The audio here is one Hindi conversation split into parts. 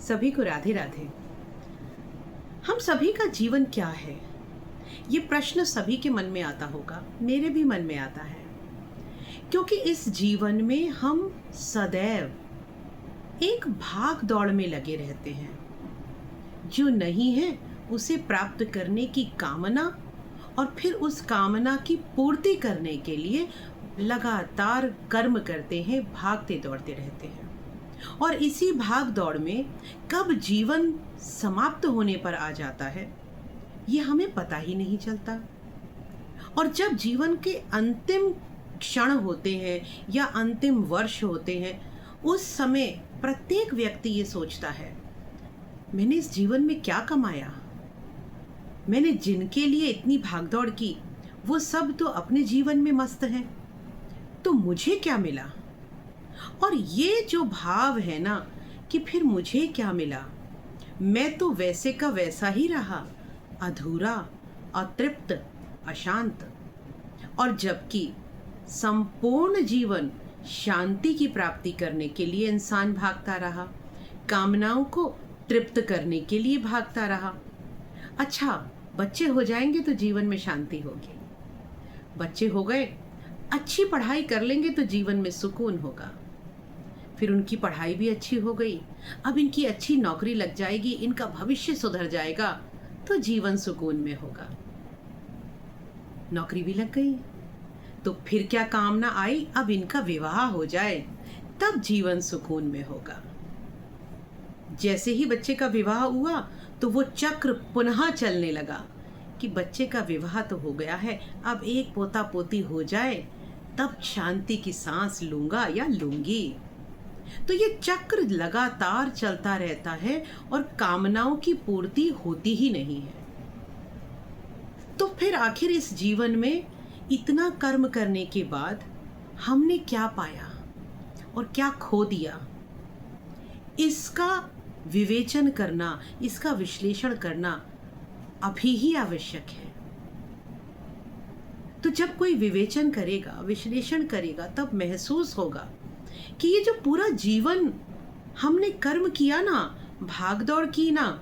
सभी को राधे राधे। हम सभी का जीवन क्या है, ये प्रश्न सभी के मन में आता होगा, मेरे भी मन में आता है। क्योंकि इस जीवन में हम सदैव एक भाग दौड़ में लगे रहते हैं। जो नहीं है उसे प्राप्त करने की कामना और फिर उस कामना की पूर्ति करने के लिए लगातार कर्म करते हैं, भागते दौड़ते रहते हैं। और इसी भाग दौड़ में कब जीवन समाप्त होने पर आ जाता है ये हमें पता ही नहीं चलता। और जब जीवन के अंतिम क्षण होते हैं या अंतिम वर्ष होते हैं, उस समय प्रत्येक व्यक्ति ये सोचता है, मैंने इस जीवन में क्या कमाया। मैंने जिनके लिए इतनी भागदौड़ की वो सब तो अपने जीवन में मस्त हैं, तो मुझे क्या मिला। और ये जो भाव है ना कि फिर मुझे क्या मिला, मैं तो वैसे का वैसा ही रहा, अधूरा, अतृप्त, अशांत। और जबकि संपूर्ण जीवन शांति की प्राप्ति करने के लिए इंसान भागता रहा, कामनाओं को तृप्त करने के लिए भागता रहा। अच्छा, बच्चे हो जाएंगे तो जीवन में शांति होगी, बच्चे हो गए, अच्छी पढ़ाई कर लेंगे तो जीवन में सुकून होगा। फिर उनकी पढ़ाई भी अच्छी हो गई, अब इनकी अच्छी नौकरी लग जाएगी, इनका भविष्य सुधर जाएगा तो जीवन सुकून में होगा। नौकरी भी लग गई तो फिर क्या कामना आई, अब इनका विवाह हो जाए तब जीवन सुकून में होगा। जैसे ही बच्चे का विवाह हुआ तो वो चक्र पुनः चलने लगा कि बच्चे का विवाह तो हो गया है, अब एक पोता पोती हो जाए तब शांति की सांस लूंगा या लूंगी। तो ये चक्र लगातार चलता रहता है और कामनाओं की पूर्ति होती ही नहीं है। तो फिर आखिर इस जीवन में इतना कर्म करने के बाद हमने क्या पाया और क्या खो दिया, इसका विवेचन करना, इसका विश्लेषण करना अभी ही आवश्यक है। तो जब कोई विवेचन करेगा, विश्लेषण करेगा, तब महसूस होगा कि ये जो पूरा जीवन हमने कर्म किया ना, भागदौड़ की ना,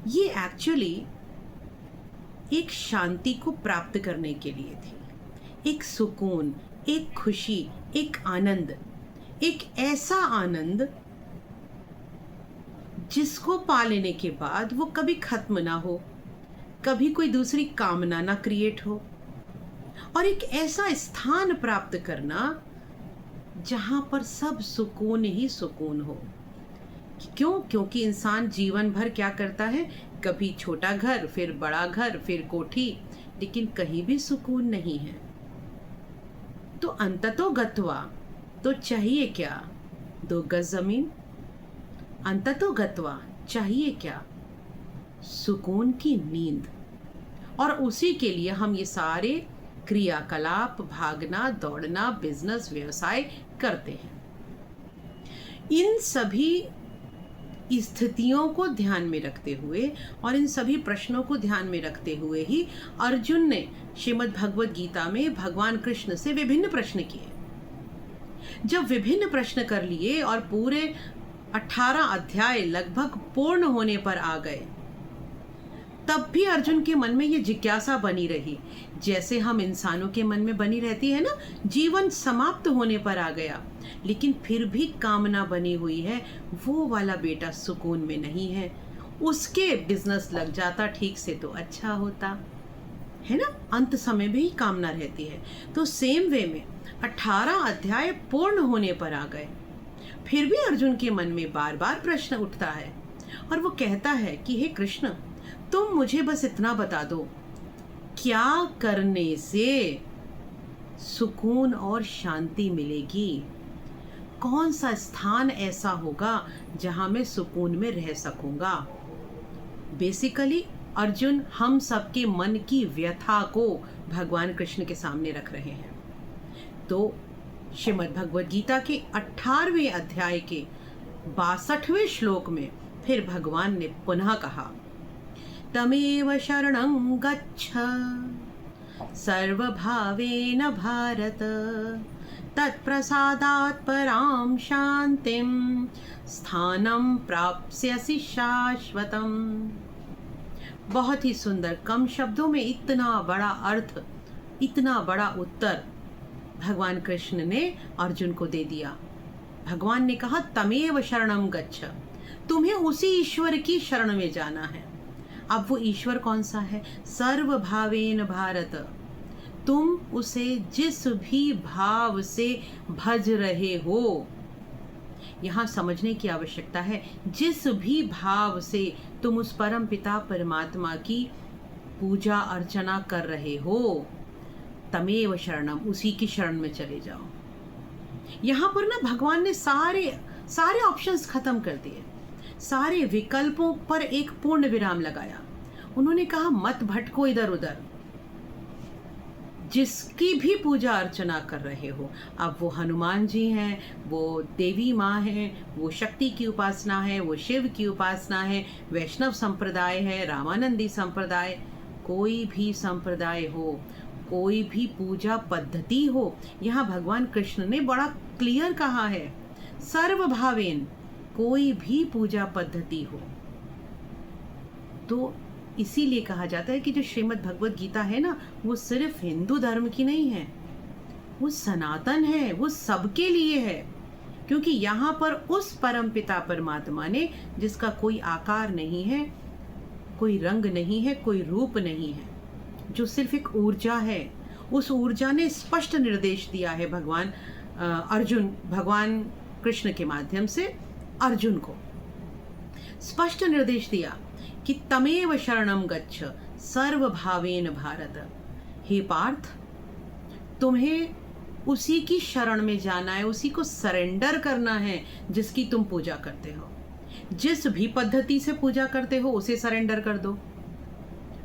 ये एक्चुअली एक शांति को प्राप्त करने के लिए थी। एक सुकून, एक खुशी, एक आनंद, एक ऐसा आनंद जिसको पा लेने के बाद वो कभी खत्म ना हो, कभी कोई दूसरी कामना ना क्रिएट हो। और एक ऐसा स्थान प्राप्त करना जहां पर सब सुकून ही सुकून हो। क्यों? क्योंकि इंसान जीवन भर क्या करता है, कभी छोटा घर, फिर बड़ा घर, फिर कोठी, लेकिन कहीं भी सुकून नहीं है। तो अंततो गत्वा तो चाहिए क्या, 2 गज जमीन। अंततो गत्वा चाहिए क्या, सुकून की नींद। और उसी के लिए हम ये सारे क्रियाकलाप, भागना, दौड़ना, बिजनेस, व्यवसाय करते हैं। इन सभी स्थितियों को ध्यान में रखते हुए और इन सभी प्रश्नों को ध्यान में रखते हुए ही अर्जुन ने श्रीमद् भगवद गीता में भगवान कृष्ण से विभिन्न प्रश्न किए। जब विभिन्न प्रश्न कर लिए और पूरे 18 अध्याय लगभग पूर्ण होने पर आ गए, तब भी अर्जुन के मन में ये जिज्ञासा बनी रही, जैसे हम इंसानों के मन में बनी रहती है ना। जीवन समाप्त होने पर आ गया, लेकिन फिर भी कामना बनी हुई है, वो वाला बेटा सुकून में नहीं है, उसके बिजनेस लग जाता ठीक से तो अच्छा होता है ना। अंत समय में ही कामना रहती है। तो सेम वे में 18 अध्याय पूर्ण होने पर आ गए, फिर भी अर्जुन के मन में बार बार प्रश्न उठता है और वो कहता है कि हे कृष्ण, तुम मुझे बस इतना बता दो, क्या करने से सुकून और शांति मिलेगी, कौन सा स्थान ऐसा होगा जहां मैं सुकून में रह सकूंगा। बेसिकली अर्जुन हम सबके मन की व्यथा को भगवान कृष्ण के सामने रख रहे हैं। तो श्रीमद् भगवद गीता के 18वें अध्याय के 62वें श्लोक में फिर भगवान ने पुनः कहा, तमेव शरणं गच्छ सर्वभावेन भारत तत्प्रसादात् परां शान्तिं स्थानं प्राप्स्यसि शाश्वतम्। बहुत ही सुंदर, कम शब्दों में इतना बड़ा अर्थ, इतना बड़ा उत्तर भगवान कृष्ण ने अर्जुन को दे दिया। भगवान ने कहा तमेव शरणं गच्छ, तुम्हें उसी ईश्वर की शरण में जाना है। अब वो ईश्वर कौन सा है? सर्वभावेन भारत, तुम उसे जिस भी भाव से भज रहे हो, यहाँ समझने की आवश्यकता है, जिस भी भाव से तुम उस परम पिता परमात्मा की पूजा अर्चना कर रहे हो, तमेव शरणम, उसी की शरण में चले जाओ। यहाँ पर ना भगवान ने सारे ऑप्शंस खत्म कर दिए, सारे विकल्पों पर एक पूर्ण विराम लगाया। उन्होंने कहा मत भटको इधर उधर, जिसकी भी पूजा अर्चना कर रहे हो, अब वो हनुमान जी हैं, वो देवी माँ हैं, वो शक्ति की उपासना है, वो शिव की उपासना है, वैष्णव संप्रदाय है, रामानंदी संप्रदाय, कोई भी संप्रदाय हो, कोई भी पूजा पद्धति हो, यहाँ भगवान कृष्ण ने बड़ा क्लियर कहा है, सर्वभावेन, कोई भी पूजा पद्धति हो। तो इसीलिए कहा जाता है कि जो श्रीमद् भगवत गीता है ना, वो सिर्फ हिंदू धर्म की नहीं है, वो सनातन है, वो सबके लिए है। क्योंकि यहाँ पर उस परम पिता परमात्मा ने, जिसका कोई आकार नहीं है, कोई रंग नहीं है, कोई रूप नहीं है, जो सिर्फ एक ऊर्जा है, उस ऊर्जा ने स्पष्ट निर्देश दिया है भगवान कृष्ण के माध्यम से अर्जुन को स्पष्ट निर्देश दिया कि तमेव शरणं गच्छ सर्वभावेन भारत। हे पार्थ, तुम्हें उसी की शरण में जाना है, उसी को सरेंडर करना है जिसकी तुम पूजा करते हो। जिस भी पद्धति से पूजा करते हो उसे सरेंडर कर दो।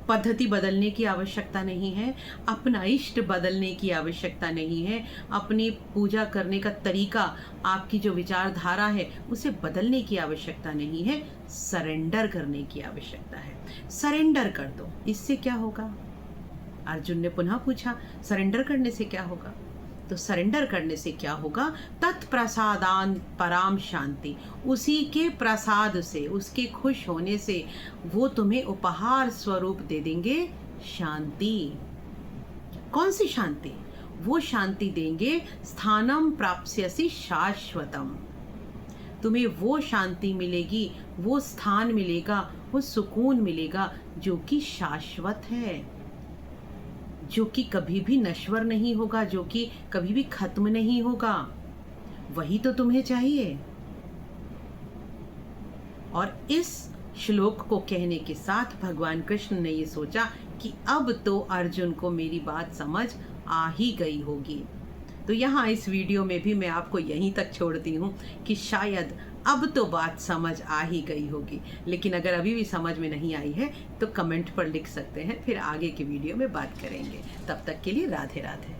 पद्धति बदलने की आवश्यकता नहीं है, अपना इष्ट बदलने की आवश्यकता नहीं है, अपनी पूजा करने का तरीका, आपकी जो विचारधारा है उसे बदलने की आवश्यकता नहीं है, सरेंडर करने की आवश्यकता है। सरेंडर कर दो। इससे क्या होगा? अर्जुन ने पुनः पूछा, सरेंडर करने से क्या होगा? तो सरेंडर करने से क्या होगा? तत्प्रसादान पराम शांति, उसी के प्रसाद से, उसके खुश होने से वो तुम्हें उपहार स्वरूप दे देंगे शांति। कौन सी शांति? वो शांति देंगे, स्थानम प्राप्स्यसि शाश्वतम, तुम्हें वो शांति मिलेगी, वो स्थान मिलेगा, वो सुकून मिलेगा जो कि शाश्वत है, जो कि कभी भी नश्वर नहीं होगा, जो कि कभी भी खत्म नहीं होगा। वही तो तुम्हें चाहिए। और इस श्लोक को कहने के साथ भगवान कृष्ण ने ये सोचा कि अब तो अर्जुन को मेरी बात समझ आ ही गई होगी। तो यहाँ इस वीडियो में भी मैं आपको यहीं तक छोड़ती हूँ कि शायद अब तो बात समझ आ ही गई होगी। लेकिन अगर अभी भी समझ में नहीं आई है तो कमेंट पर लिख सकते हैं, फिर आगे की वीडियो में बात करेंगे। तब तक के लिए राधे राधे।